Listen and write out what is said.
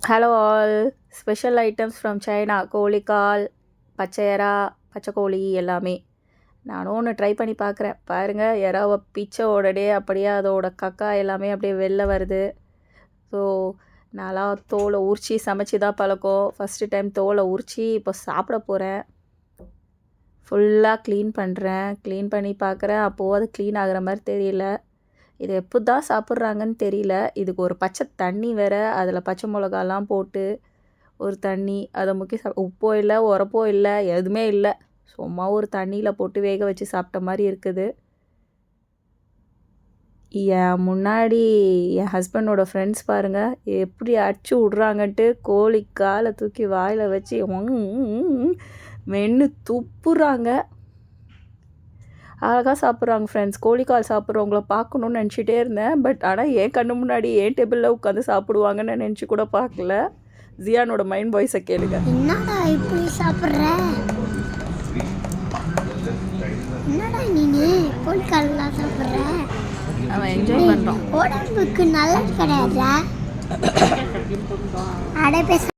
Hello all, special items from China. கோழிக்கால், பச்சை எறா, பச்சை கோழி எல்லாமே. நானும் ஒன்று ட்ரை பண்ணி பார்க்குறேன். பாருங்கள், எறாவை பிச்சை உடனே அப்படியே அதோட கக்கா எல்லாமே அப்படியே வெளில வருது. ஸோ நான்லாம் தோலை உரித்து சமைச்சி தான் பழக்கம். ஃபஸ்ட்டு டைம் தோலை உரித்து இப்போ சாப்பிட போகிறேன். ஃபுல்லாக க்ளீன் பண்ணுறேன். க்ளீன் பண்ணி பார்க்குறேன். அப்போது அது க்ளீன் ஆகிற மாதிரி தெரியல. இதை எப்போ தான் சாப்பிட்றாங்கன்னு தெரியல. இதுக்கு ஒரு பச்சை தண்ணி வேறு, அதில் பச்சை மிளகாலாம் போட்டு ஒரு தண்ணி அதை முக்கி உப்போ இல்லை, உரப்போ இல்லை, எதுவுமே இல்லை. சும்மா ஒரு தண்ணியில் போட்டு வேக வச்சு சாப்பிட்ட மாதிரி இருக்குது. என் முன்னாடி என் ஹஸ்பண்டோட ஃப்ரெண்ட்ஸ் பாருங்கள் எப்படி அடிச்சு விட்றாங்கன்ட்டு. கோழிக்காலை தூக்கி வாயில் வச்சு மென்று துப்புறாங்க. அழகாக சாப்பிட்றாங்க ஃப்ரெண்ட்ஸ். கோழிக்கால் சாப்பிட்றவங்கள பார்க்கணுன்னு நினச்சிட்டே இருந்தேன். பட் ஆனால் என் கண்ணு முன்னாடி என் டேபிளில் உட்காந்து சாப்பிடுவாங்கன்னு நினச்சி கூட பார்க்கல. ஜியானோட மைண்ட் வாய்ஸை கேளுங்க. என்னடா இப்படி சாப்பிட்ற? என்னடா நீ கோழிக்கால்லாம் சாப்பிட்ற? அவன் என்ஜாய் பண்ணுறான். உடம்புக்கு நல்லது கிடையாது. அடை பேச